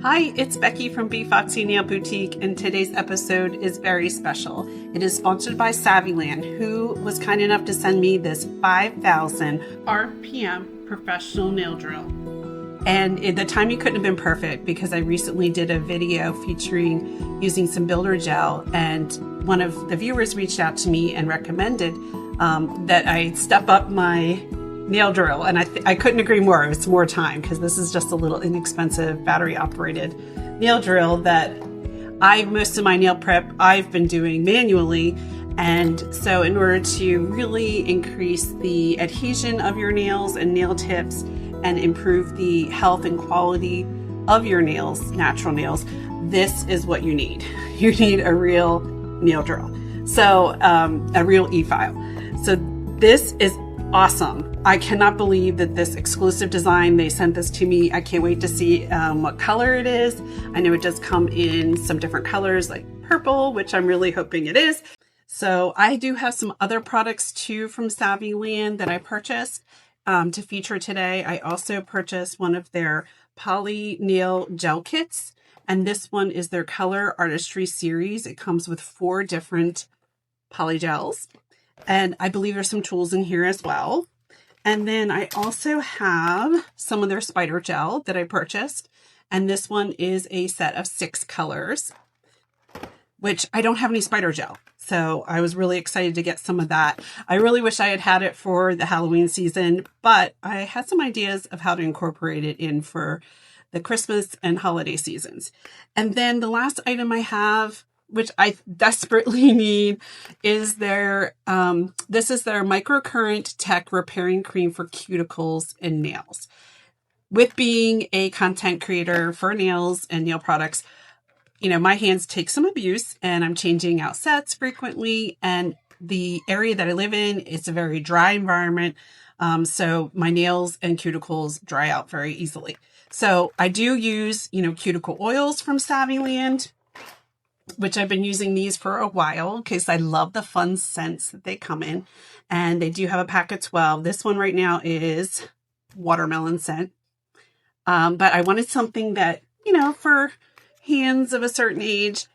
Hi, it's Becky from B Foxy Nail Boutique, and today's episode is very special. It is sponsored by Saviland, who was kind enough to send me this 5,000 RPM professional nail drill. And the timing couldn't have been perfect because I recently did a video featuring using some builder gel, and one of the viewers reached out to me and recommended that I step up my nail drill, and I couldn't agree more. It's more time because this is just a little inexpensive battery operated nail drill that most of my nail prep I've been doing manually. And so in order to really increase the adhesion of your nails and nail tips and improve the health and quality of your nails, natural nails, this is what you need. You need a real nail drill. So a real e-file. So this is awesome. I cannot believe that this exclusive design, they sent this to me. I can't wait to see what color it is. I know it does come in some different colors like purple, which I'm really hoping it is. So I do have some other products too from Saviland that I purchased to feature today. I also purchased one of their poly nail gel kits, and this one is their Color Artistry series. It comes with 4 different poly gels, and I believe there's some tools in here as well. And then I also have some of their spider gel that I purchased. And this one is a set of 6 colors, which I don't have any spider gel. So I was really excited to get some of that. I really wish I had had it for the Halloween season, but I had some ideas of how to incorporate it in for the Christmas and holiday seasons. And then the last item I have, which I desperately need, is their, this is their microcurrent tech repairing cream for cuticles and nails. With being a content creator for nails and nail products, you know, my hands take some abuse and I'm changing out sets frequently. And the area that I live in, it's a very dry environment. So my nails and cuticles dry out very easily. So I do use, cuticle oils from Saviland, which I've been using these for a while because I love the fun scents that they come in. And they do have a pack of 12. This one right now is watermelon scent. But I wanted something that, for hands of a certain age.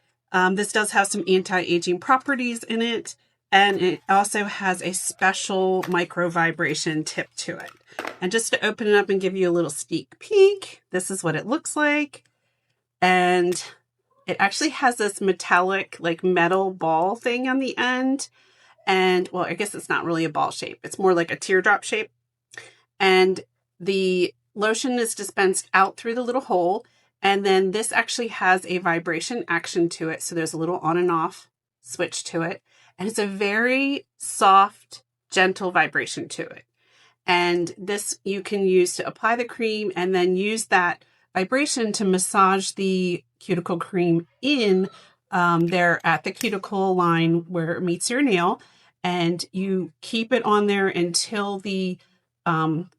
This does have some anti-aging properties in it. And it also has a special micro vibration tip to it. And just to open it up and give you a little sneak peek, this is what it looks like. And it actually has this metallic, like metal ball thing on the end. And, well, I guess it's not really a ball shape. It's more like a teardrop shape. And the lotion is dispensed out through the little hole. And then this actually has a vibration action to it. So there's a little on and off switch to it. And it's a very soft, gentle vibration to it. And this you can use to apply the cream and then use that vibration to massage the cuticle cream in there at the cuticle line where it meets your nail, and you keep it on there until the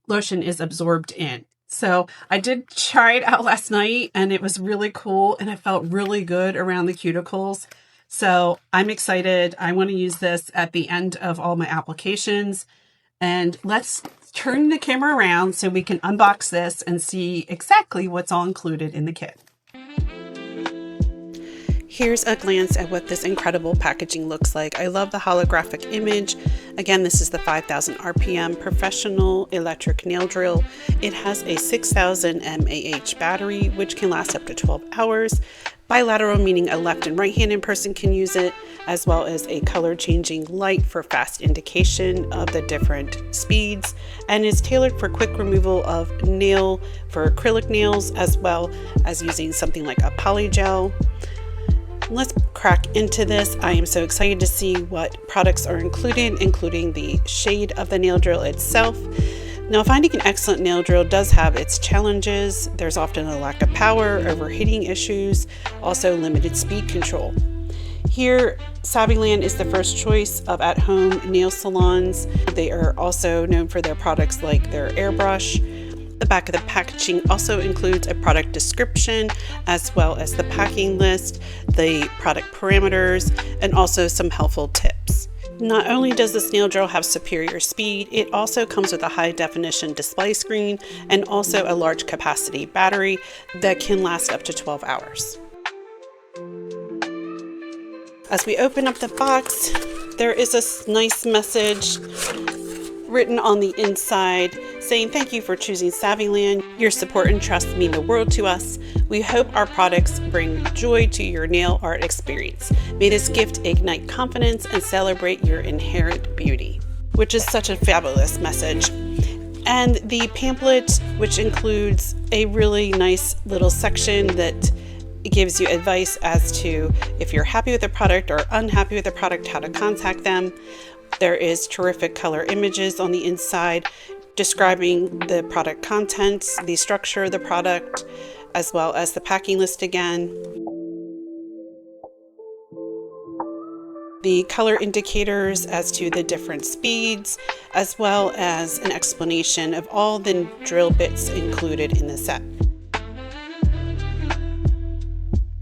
lotion is absorbed in. So I did try it out last night and it was really cool and it felt really good around the cuticles. So I'm excited. I want to use this at the end of all my applications. And let's turn the camera around so we can unbox this and see exactly what's all included in the kit. Here's a glance at what this incredible packaging looks like. I love the holographic image. Again, this is the 5,000 RPM professional electric nail drill. It has a 6,000 mAh battery, which can last up to 12 hours. Bilateral, meaning a left and right-handed person can use it, as well as a color changing light for fast indication of the different speeds, and is tailored for quick removal of nail for acrylic nails, as well as using something like a poly gel. Let's crack into this. I am so excited to see what products are included, including the shade of the nail drill itself. Now, finding an excellent nail drill does have its challenges. There's often a lack of power, overheating issues, also limited speed control. Here, Saviland is the first choice of at-home nail salons. They are also known for their products like their airbrush. The back of the packaging also includes a product description, as well as the packing list, the product parameters, and also some helpful tips. Not only does this nail drill have superior speed, it also comes with a high definition display screen and also a large capacity battery that can last up to 12 hours. As we open up the box, there is a nice message written on the inside saying thank you for choosing Saviland. Your support and trust mean the world to us. We hope our products bring joy to your nail art experience. May this gift ignite confidence and celebrate your inherent beauty, which is such a fabulous message. And the pamphlet, which includes a really nice little section that gives you advice as to if you're happy with the product or unhappy with the product, how to contact them. There is terrific color images on the inside describing the product contents, the structure of the product, as well as the packing list again. The color indicators as to the different speeds, as well as an explanation of all the drill bits included in the set.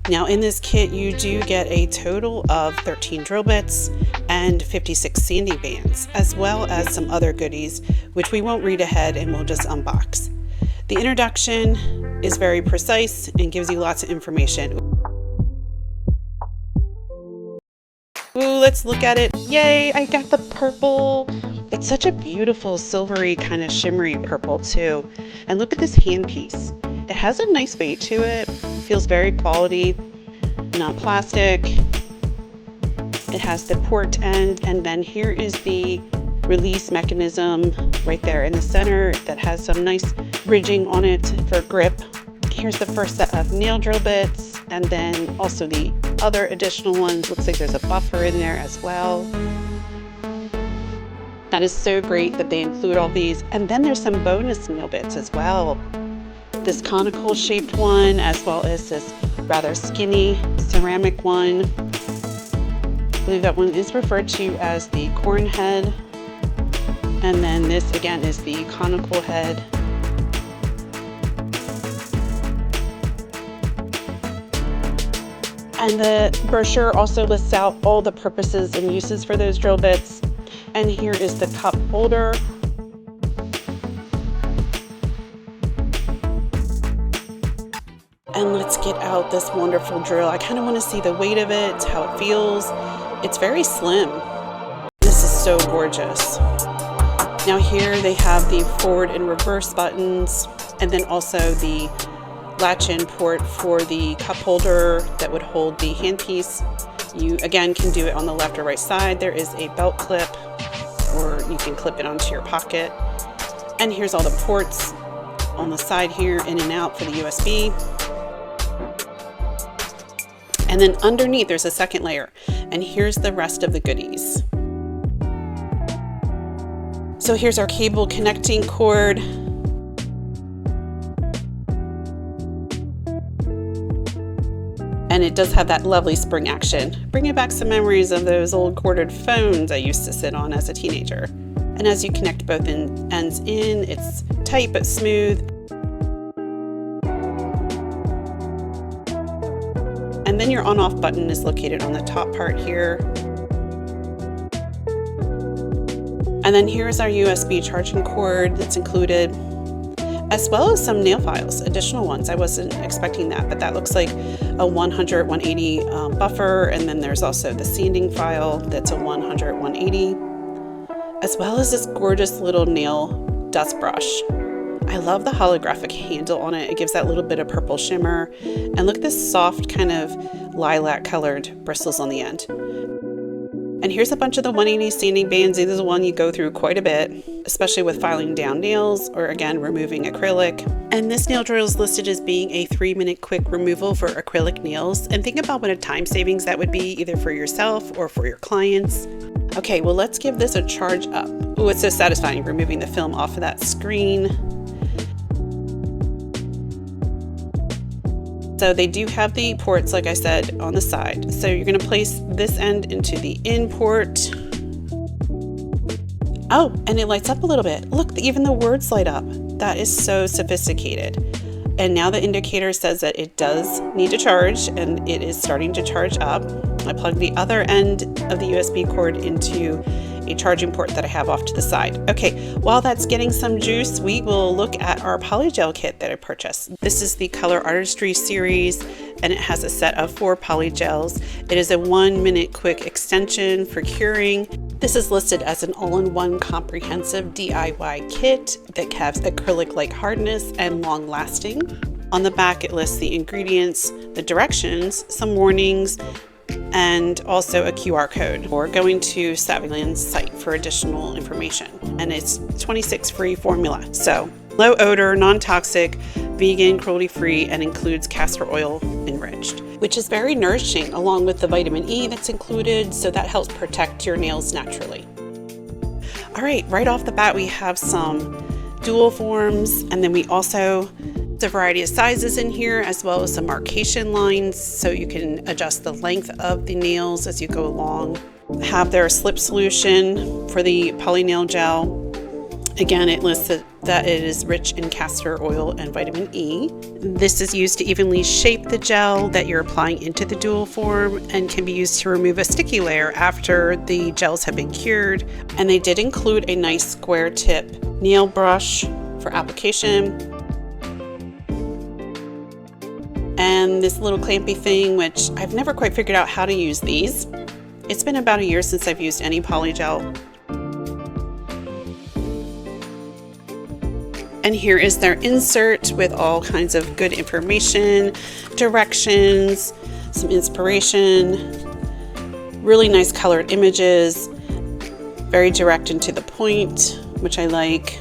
Now in this kit, you do get a total of 13 drill bits and 56 sanding bands, as well as some other goodies, which we won't read ahead and we'll just unbox. The introduction is very precise and gives you lots of information. Ooh, let's look at it. Yay, I got the purple. It's such a beautiful silvery kind of shimmery purple too. And look at this handpiece. It has a nice weight to it. Feels very quality, not plastic. It has the port end, and then here is the release mechanism right there in the center that has some nice ridging on it for grip. Here's the first set of nail drill bits, and then also the other additional ones. Looks like there's a buffer in there as well. That is so great that they include all these. And then there's some bonus nail bits as well. This conical shaped one, as well as this rather skinny ceramic one. I believe that one is referred to as the corn head. And then this again is the conical head. And the brochure also lists out all the purposes and uses for those drill bits. And here is the cup holder. And let's get out this wonderful drill. I kind of want to see the weight of it, how it feels. It's very slim. This is so gorgeous. Now here they have the forward and reverse buttons, and then also the latch-in port for the cup holder that would hold the handpiece. You again can do it on the left or right side. There is a belt clip, or you can clip it onto your pocket. And here's all the ports on the side here, in and out for the USB. And then underneath there's a second layer, and here's the rest of the goodies. So here's our cable connecting cord. And it does have that lovely spring action, bringing back some memories of those old corded phones I used to sit on as a teenager. And as you connect both ends in, it's tight but smooth. And then your on-off button is located on the top part here. And then here's our USB charging cord that's included, as well as some nail files, additional ones. I wasn't expecting that, but that looks like a 100, 180 buffer. And then there's also the sanding file that's a 100, 180, as well as this gorgeous little nail dust brush. I love the holographic handle on it. It gives that little bit of purple shimmer. And look at this soft kind of lilac colored bristles on the end. And here's a bunch of the 180 sanding bands. This is the one you go through quite a bit, especially with filing down nails or again, removing acrylic. And this nail drill is listed as being a 3-minute quick removal for acrylic nails. And think about what a time savings that would be, either for yourself or for your clients. Okay, well, let's give this a charge up. Oh, it's so satisfying removing the film off of that screen. So they do have the ports, like I said, on the side. So you're gonna place this end into the in port. Oh, and it lights up a little bit. Look, even the words light up. That is so sophisticated. And now the indicator says that it does need to charge, and it is starting to charge up. I plug the other end of the USB cord into a charging port that I have off to the side. Okay, while that's getting some juice, we will look at our polygel kit that I purchased. This is the Color Artistry series, and it has a set of 4 polygels. It is a 1-minute quick extension for curing. This is listed as an all-in-one comprehensive DIY kit that has acrylic-like hardness and long lasting. On the back, it lists the ingredients, the directions, some warnings, and also a QR code, or going to Saviland's site for additional information. And it's 26-free formula. So low odor, non-toxic, vegan, cruelty-free, and includes castor oil enriched, which is very nourishing, along with the vitamin E that's included, so that helps protect your nails naturally. All right off the bat, we have some dual forms, and then we also a variety of sizes in here, as well as some marcation lines, so you can adjust the length of the nails as you go along. Have their slip solution for the poly nail gel. Again, it lists that it is rich in castor oil and vitamin E. This is used to evenly shape the gel that you're applying into the dual form, and can be used to remove a sticky layer after the gels have been cured. And they did include a nice square tip nail brush for application, and this little clampy thing, which I've never quite figured out how to use these. It's been about a year since I've used any polygel. And here is their insert with all kinds of good information, directions, some inspiration, really nice colored images, very direct and to the point, which I like.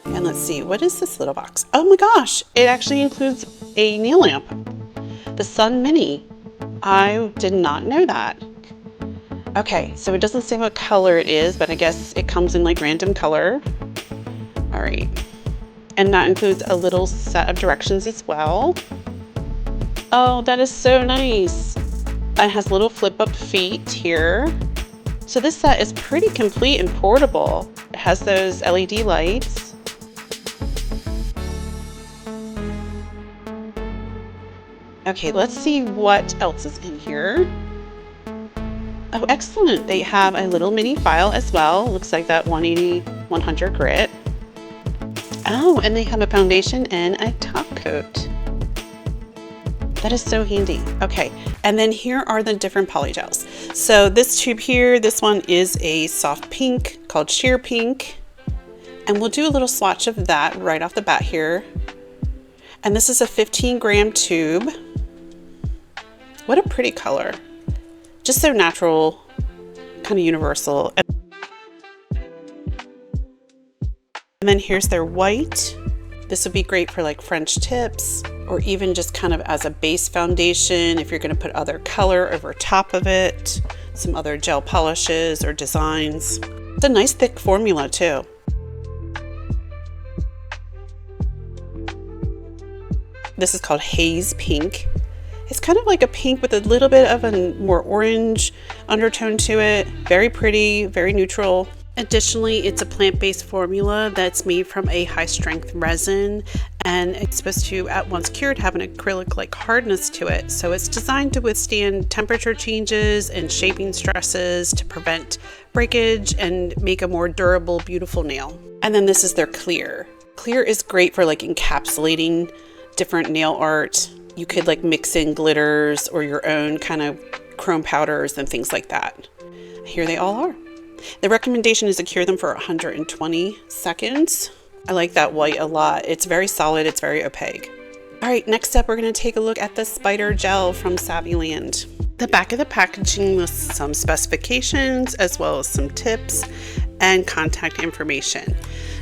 And let's see, what is this little box? Oh my gosh, it actually includes a nail lamp, the Sun Mini. I did not know that. Okay, so it doesn't say what color it is, but I guess it comes in like random color. All right, and that includes a little set of directions as well. Oh, that is so nice. It has little flip up feet here. So this set is pretty complete and portable. It has those LED lights. Okay, let's see what else is in here. Oh, excellent. They have a little mini file as well. Looks like that 180-100 grit. Oh, and they have a foundation and a top coat. That is so handy. Okay, and then here are the different polygels. So this tube here, this one is a soft pink called Sheer Pink. And we'll do a little swatch of that right off the bat here. And this is a 15-gram tube. What a pretty color. Just so natural, kind of universal. And then here's their white. This would be great for like French tips, or even just kind of as a base foundation if you're going to put other color over top of it, some other gel polishes or designs. It's a nice thick formula too. This is called Haze Pink. It's kind of like a pink with a little bit of a more orange undertone to it. Very pretty, very neutral. Additionally, it's a plant-based formula that's made from a high-strength resin, and it's supposed to, at once cured, have an acrylic-like hardness to it. So it's designed to withstand temperature changes and shaping stresses to prevent breakage and make a more durable, beautiful nail. And then this is their clear. Clear is great for like encapsulating different nail art. You could like mix in glitters or your own kind of chrome powders and things like that. Here they all are. The recommendation is to cure them for 120 seconds. I like that white a lot. It's very solid, it's very opaque. All right, next up, we're gonna take a look at the Spider Gel from Saviland. The back of the packaging lists some specifications as well as some tips and contact information.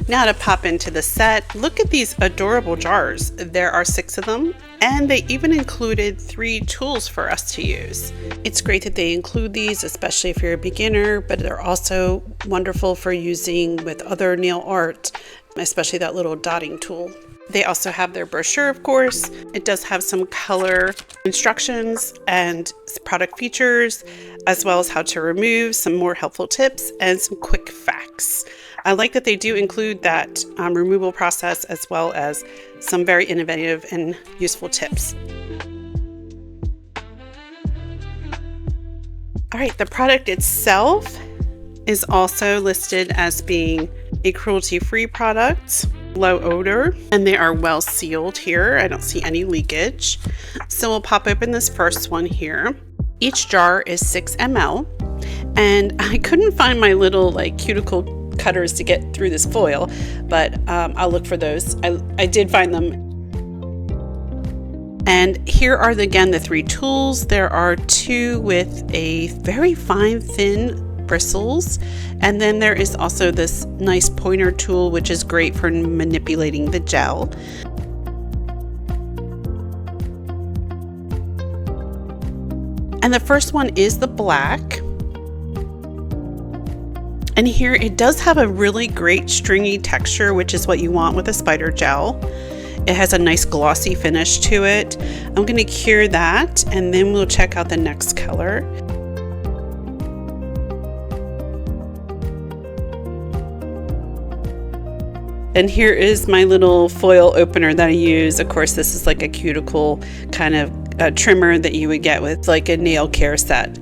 Now to pop into the set, look at these adorable jars. There are 6 of them, and they even included 3 tools for us to use. It's great that they include these, especially if you're a beginner, but they're also wonderful for using with other nail art, especially that little dotting tool. They also have their brochure, of course. It does have some color instructions and product features, as well as how to remove, some more helpful tips, and some quick facts. I like that they do include that removal process, as well as some very innovative and useful tips. All right, the product itself is also listed as being a cruelty-free product, low odor, and they are well sealed here. I don't see any leakage. So we'll pop open this first one here. Each jar is 6 ml, and I couldn't find my little like cuticle cutters to get through this foil, but I'll look for those. I did find them. And here are again the 3 tools. There are 2 with a very fine thin bristles, and then there is also this nice pointer tool, which is great for manipulating the gel. And the first one is the black, and here it does have a really great stringy texture, which is what you want with a spider gel. It has a nice glossy finish to it. I'm going to cure that, and then we'll check out the next color. And here is my little foil opener that I use. Of course, this is like a cuticle kind of trimmer that you would get with like a nail care set.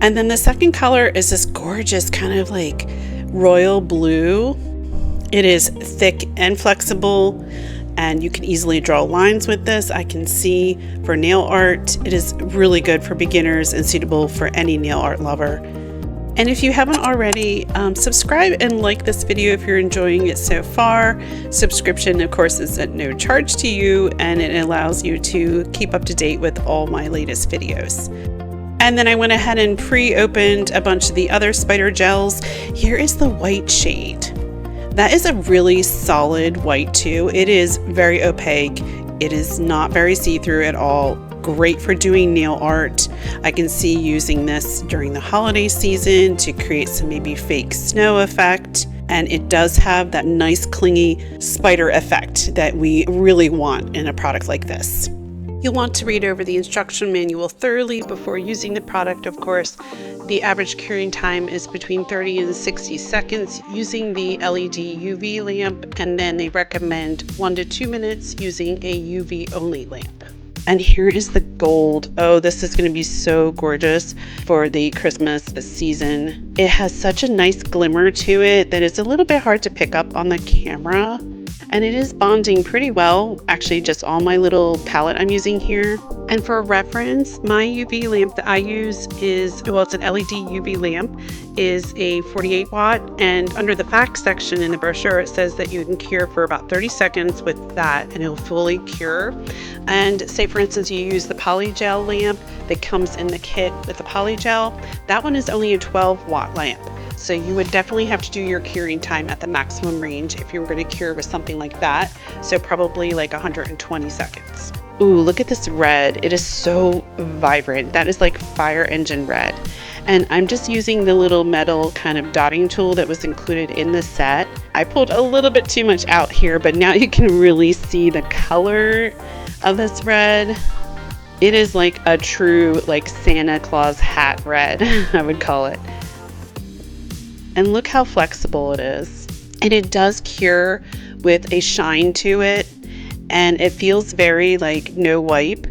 And then the second color is this gorgeous kind of like royal blue. It is thick and flexible, and you can easily draw lines with this. I can see for nail art, it is really good for beginners and suitable for any nail art lover. And if you haven't already, subscribe and like this video if you're enjoying it so far. Subscription, of course, is at no charge to you, and it allows you to keep up to date with all my latest videos. And then I went ahead and pre-opened a bunch of the other spider gels. Here is the white shade. That is a really solid white too. It is very opaque. It is not very see-through at all. Great for doing nail art. I can see using this during the holiday season to create some maybe fake snow effect. And it does have that nice clingy spider effect that we really want in a product like this. You'll want to read over the instruction manual thoroughly before using the product, of course. The average curing time is between 30 and 60 seconds using the LED UV lamp, and then they recommend 1 to 2 minutes using a UV only lamp. And here is the gold. Oh, this is going to be so gorgeous for the Christmas season. It has such a nice glimmer to it that it's a little bit hard to pick up on the camera. And it is bonding pretty well, actually just on my little palette I'm using here. And for reference, my UV lamp that I use is, well, it's an LED UV lamp, is a 48 watt. And under the facts section in the brochure, it says that you can cure for about 30 seconds with that and it'll fully cure. And say for instance, you use the polygel lamp that comes in the kit with the polygel, that one is only a 12 watt lamp. So you would definitely have to do your curing time at the maximum range if you were going to cure with something like that. So probably like 120 seconds. Ooh, look at this red. It is so vibrant. That is like fire engine red. And I'm just using the little metal kind of dotting tool that was included in the set. I pulled a little bit too much out here, but now you can really see the color of this red. It is like a true like Santa Claus hat red, I would call it. And look how flexible it is. And it does cure with a shine to it. And it feels very like no wipe.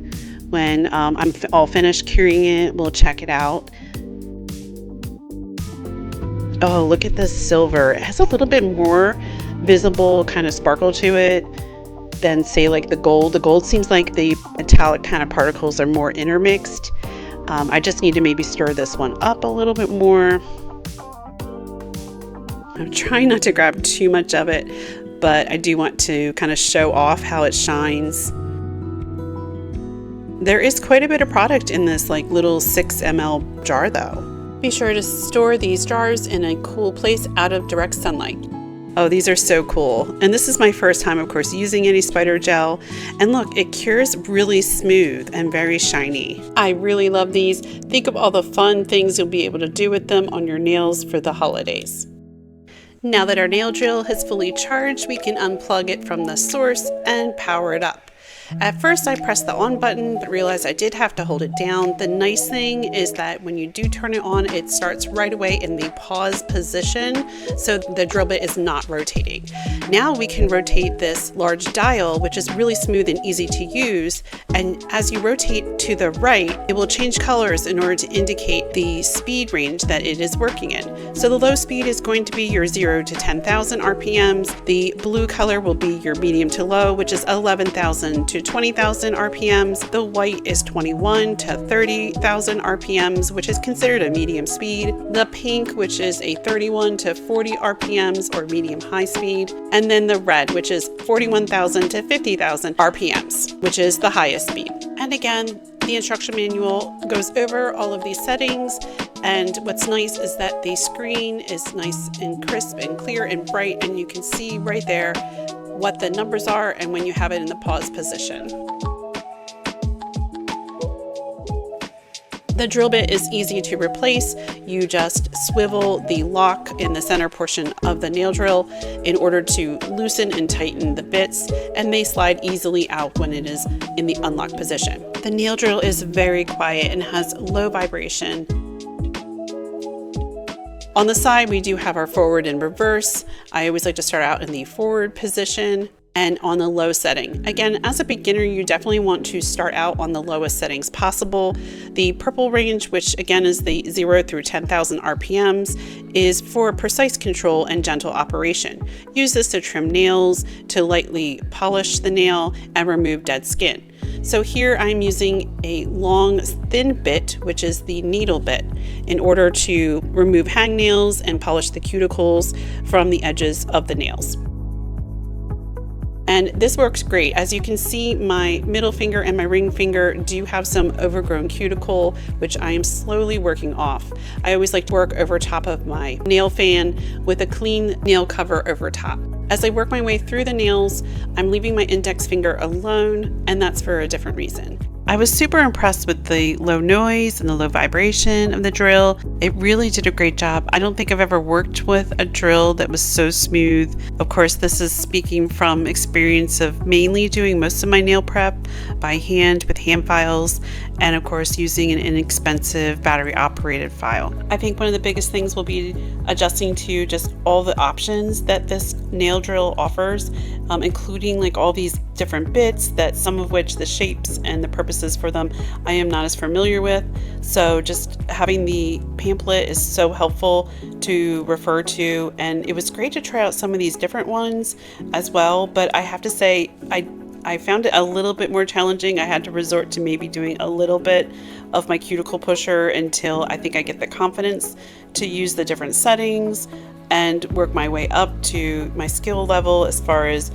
When I'm all finished curing it, we'll check it out. Oh, look at this silver. It has a little bit more visible kind of sparkle to it than say like the gold. The gold seems like the metallic kind of particles are more intermixed. I just need to maybe stir this one up a little bit more. I'm trying not to grab too much of it, but I do want to kind of show off how it shines. There is quite a bit of product in this like little 6 ml jar though. Be sure to store these jars in a cool place out of direct sunlight. Oh, these are so cool. And this is my first time, of course, using any spider gel. And look, it cures really smooth and very shiny. I really love these. Think of all the fun things you'll be able to do with them on your nails for the holidays. Now that our nail drill has fully charged, we can unplug it from the source and power it up. At first I pressed the on button, but realized I did have to hold it down. The nice thing is that when you do turn it on, it starts right away in the pause position, so the drill bit is not rotating. Now we can rotate this large dial, which is really smooth and easy to use, and as you rotate to the right, it will change colors in order to indicate the speed range that it is working in. So the low speed is going to be your 0 to 10,000 RPMs. The blue color will be your medium to low, which is 11,000 to 20,000 RPMs. The white is 21 to 30,000 RPMs, which is considered a medium speed. The pink, which is a 31 to 40 RPMs or medium high speed. And then the red, which is 41,000 to 50,000 RPMs, which is the highest speed. And again, the instruction manual goes over all of these settings, and what's nice is that the screen is nice and crisp and clear and bright, and you can see right there what the numbers are and when you have it in the pause position. The drill bit is easy to replace. You just swivel the lock in the center portion of the nail drill in order to loosen and tighten the bits, and they slide easily out when it is in the unlocked position. The nail drill is very quiet and has low vibration. On the side, we do have our forward and reverse. I always like to start out in the forward position and on the low setting. Again, as a beginner, you definitely want to start out on the lowest settings possible. The purple range, which again is the 0 through 10,000 RPMs, is for precise control and gentle operation. Use this to trim nails, to lightly polish the nail, and remove dead skin. So here I'm using a long, thin bit, which is the needle bit, in order to remove hangnails and polish the cuticles from the edges of the nails. And this works great. As you can see, my middle finger and my ring finger do have some overgrown cuticle, which I am slowly working off. I always like to work over top of my nail fan with a clean nail cover over top. As I work my way through the nails, I'm leaving my index finger alone, and that's for a different reason. I was super impressed with the low noise and the low vibration of the drill. It really did a great job. I don't think I've ever worked with a drill that was so smooth. Of course, this is speaking from experience of mainly doing most of my nail prep by hand with hand files, and of course using an inexpensive battery operated file. I think one of the biggest things will be adjusting to just all the options that this nail drill offers, including like all these different bits, that some of which the shapes and the purposes for them I am not as familiar with. So just having the pamphlet is so helpful to refer to, and it was great to try out some of these different ones as well. But I have to say, I found it a little bit more challenging. I had to resort to maybe doing a little bit of my cuticle pusher until I think I get the confidence to use the different settings and work my way up to my skill level as far as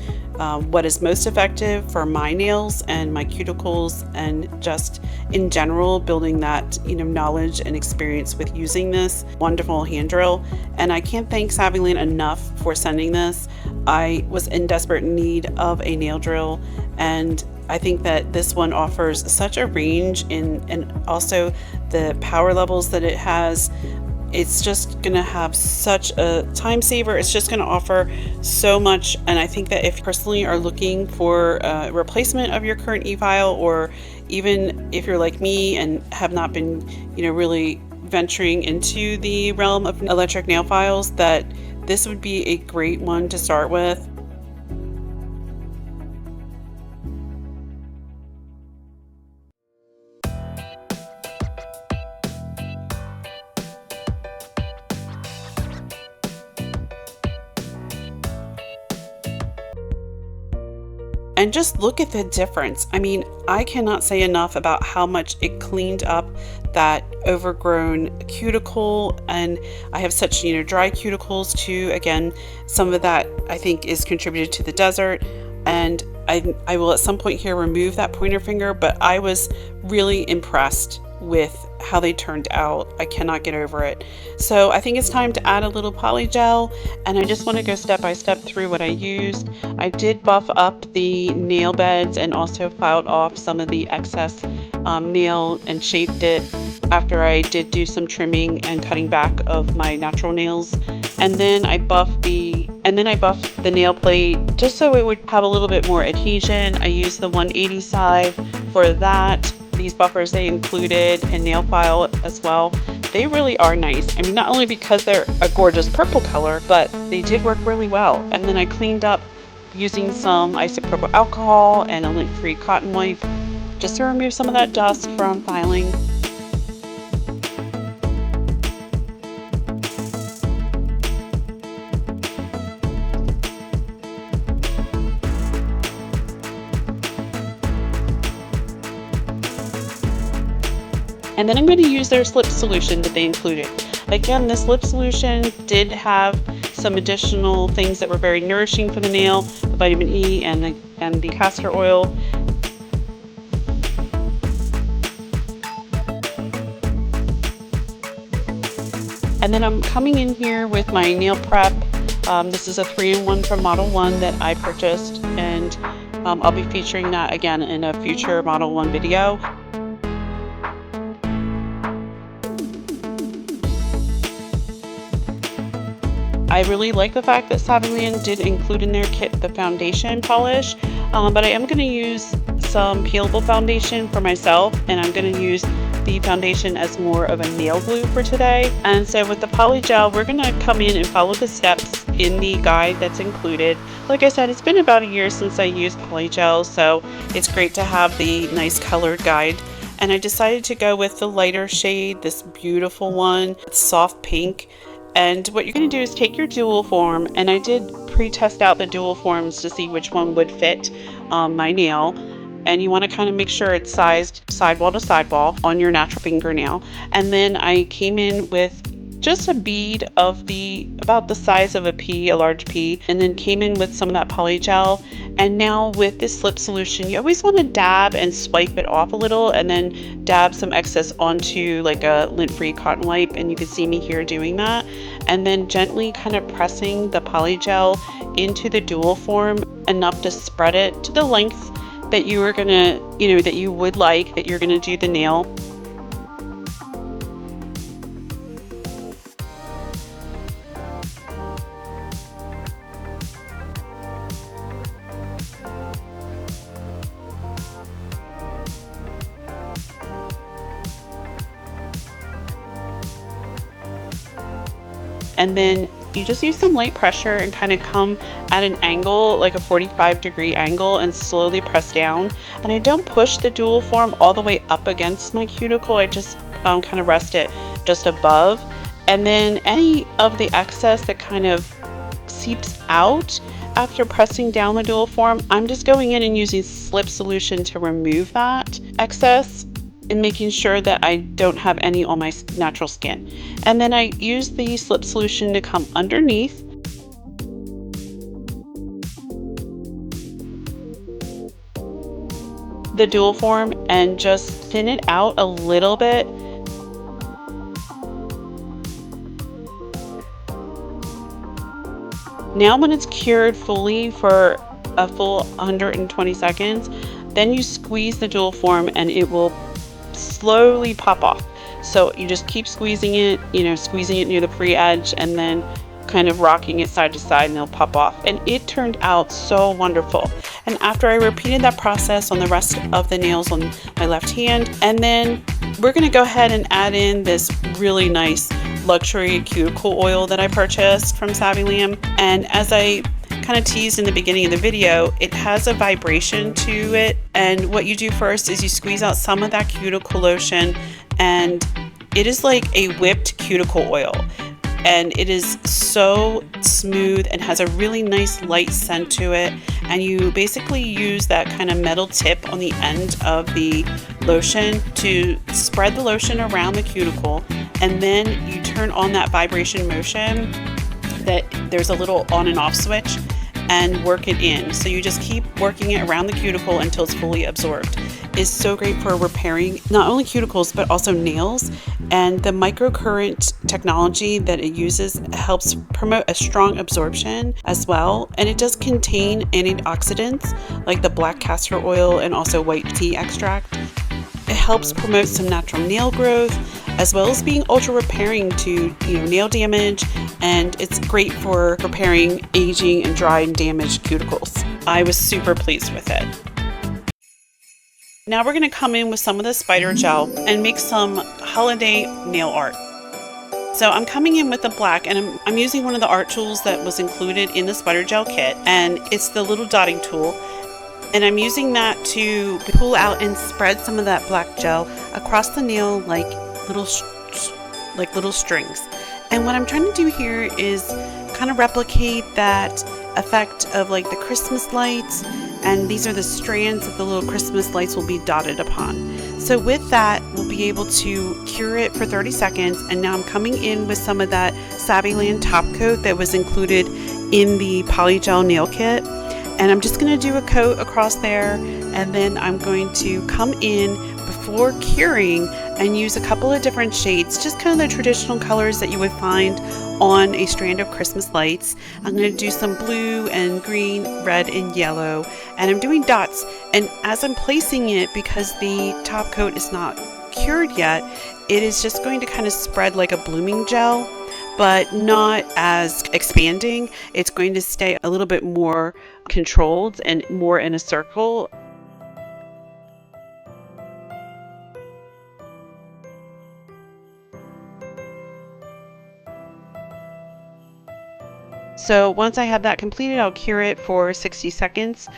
what is most effective for my nails and my cuticles, and just in general building that knowledge and experience with using this wonderful hand drill. And I can't thank Saviland enough for sending this. I was in desperate need of a nail drill, and I think that this one offers such a range and also the power levels that it has. It's just going to have such a time saver. It's just going to offer so much. And I think that if you personally are looking for a replacement of your current e-file, or even if you're like me and have not been, really venturing into the realm of electric nail files, that this would be a great one to start with. And just look at the difference. I mean, I cannot say enough about how much it cleaned up that overgrown cuticle. And I have such, dry cuticles too. Again, some of that I think is contributed to the desert. And I will at some point here remove that pointer finger, but I was really impressed with how they turned out. I cannot get over it. So I think it's time to add a little poly gel, and I just want to go step by step through what I used. I did buff up the nail beds and also filed off some of the excess nail and shaped it after I did do some trimming and cutting back of my natural nails. And then I buffed the And then I buffed the nail plate just so it would have a little bit more adhesion. I used the 180 side for that. These buffers they included and nail file as well. They really are nice. I mean, not only because they're a gorgeous purple color, but they did work really well. And then I cleaned up using some isopropyl alcohol and a lint-free cotton wipe just to remove some of that dust from filing. And then I'm going to use their slip solution that they included. Again, this slip solution did have some additional things that were very nourishing for the nail, the vitamin E and the castor oil. And then I'm coming in here with my nail prep. This is a 3-in-1 from Model 1 that I purchased, and I'll be featuring that again in a future Model 1 video. I really like the fact that Saviland did include in their kit the foundation polish, but I am going to use some peelable foundation for myself, and I'm going to use the foundation as more of a nail glue for today. And so with the poly gel, we're going to come in and follow the steps in the guide that's included. Like I said, it's been about a year since I used poly gel, so it's great to have the nice colored guide. And I decided to go with the lighter shade, this beautiful one, soft pink. And what you're going to do is take your dual form, and I did pre-test out the dual forms to see which one would fit my nail. And you want to kind of make sure it's sized sidewall to sidewall on your natural fingernail. And then I came in with just a bead of about the size of a pea, a large pea, and then came in with some of that poly gel. And now with this slip solution, you always want to dab and swipe it off a little, and then dab some excess onto like a lint-free cotton wipe, and you can see me here doing that. And then gently kind of pressing the poly gel into the dual form enough to spread it to the length that you are gonna, that you would like, that you're gonna do the nail. And then you just use some light pressure and kind of come at an angle, like a 45-degree angle, and slowly press down. And I don't push the dual form all the way up against my cuticle. I just kind of rest it just above. And then any of the excess that kind of seeps out after pressing down the dual form, I'm just going in and using slip solution to remove that excess and making sure that I don't have any on my natural skin. And then I use the slip solution to come underneath the dual form and just thin it out a little bit. Now when it's cured fully for a full 120 seconds, then you squeeze the dual form and it will slowly pop off. So you just keep squeezing it, squeezing it near the free edge and then kind of rocking it side to side, and it'll pop off. And it turned out so wonderful. And after I repeated that process on the rest of the nails on my left hand, and then we're going to go ahead and add in this really nice luxury cuticle oil that I purchased from Saviland. And as I kind of teased in the beginning of the video, it has a vibration to it, and what you do first is you squeeze out some of that cuticle lotion, and it is like a whipped cuticle oil, and it is so smooth and has a really nice light scent to it. And you basically use that kind of metal tip on the end of the lotion to spread the lotion around the cuticle, and then you turn on that vibration motion that there's a little on and off switch, and work it in. So you just keep working it around the cuticle until it's fully absorbed. It's so great for repairing not only cuticles but also nails, and the microcurrent technology that it uses helps promote a strong absorption as well. And it does contain antioxidants like the black castor oil and also white tea extract. It helps promote some natural nail growth, as well as being ultra repairing to nail damage and it's great for repairing aging and dry and damaged cuticles. I was super pleased with it. Now we're going to come in with some of the spider gel and make some holiday nail art. So I'm coming in with the black, and I'm using one of the art tools that was included in the spider gel kit, and it's the little dotting tool. And I'm using that to pull out and spread some of that black gel across the nail like little strings. And what I'm trying to do here is kind of replicate that effect of like the Christmas lights, and these are the strands that the little Christmas lights will be dotted upon. So with that, we'll be able to cure it for 30 seconds. And now I'm coming in with some of that Saviland top coat that was included in the polygel nail kit. And I'm just going to do a coat across there, and then I'm going to come in before curing and use a couple of different shades, just kind of the traditional colors that you would find on a strand of Christmas lights. I'm going to do some blue and green, red and yellow, and I'm doing dots. And as I'm placing it, because the top coat is not cured yet, it is just going to kind of spread like a blooming gel, but not as expanding. It's going to stay a little bit more controlled and more in a circle. So once I have that completed, I'll cure it for 60 seconds.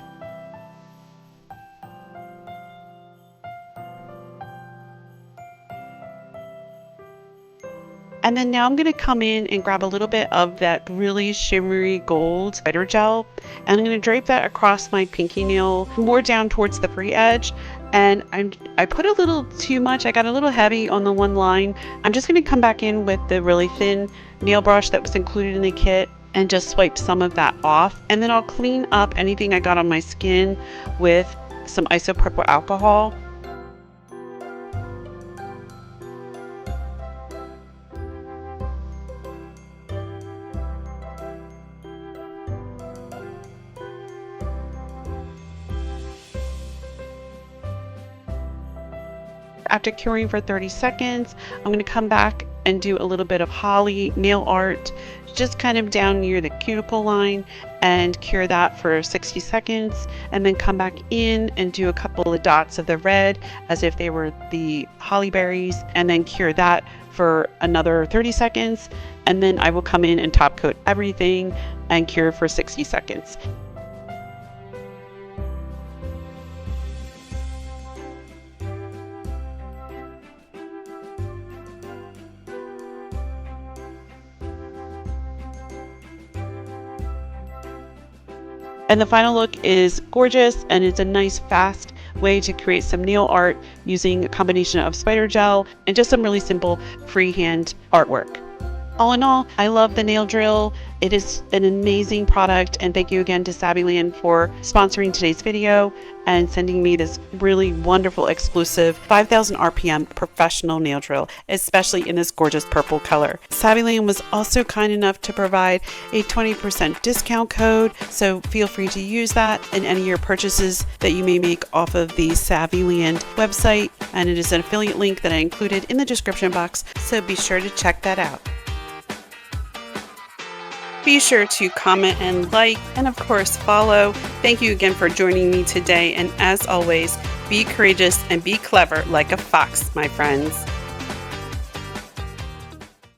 And then now I'm going to come in and grab a little bit of that really shimmery gold spider gel, and I'm going to drape that across my pinky nail, more down towards the free edge. And I put a little too much. I got a little heavy on the one line. I'm just going to come back in with the really thin nail brush that was included in the kit and just swipe some of that off. And then I'll clean up anything I got on my skin with some isopropyl alcohol. After curing for 30 seconds, I'm going to come back and do a little bit of holly nail art, just kind of down near the cuticle line, and cure that for 60 seconds, and then come back in and do a couple of dots of the red as if they were the holly berries, and then cure that for another 30 seconds, and then I will come in and top coat everything and cure for 60 seconds. And the final look is gorgeous, and it's a nice fast way to create some nail art using a combination of spider gel and just some really simple freehand artwork. All in all, I love the nail drill. It is an amazing product, and thank you again to Saviland for sponsoring today's video and sending me this really wonderful exclusive 5,000 RPM professional nail drill, especially in this gorgeous purple color. Saviland was also kind enough to provide a 20% discount code, so feel free to use that in any of your purchases that you may make off of the Saviland website, and it is an affiliate link that I included in the description box, so be sure to check that out. Be sure to comment and like, and of course follow. Thank you again for joining me today, and as always, be courageous and be clever like a fox, my friends.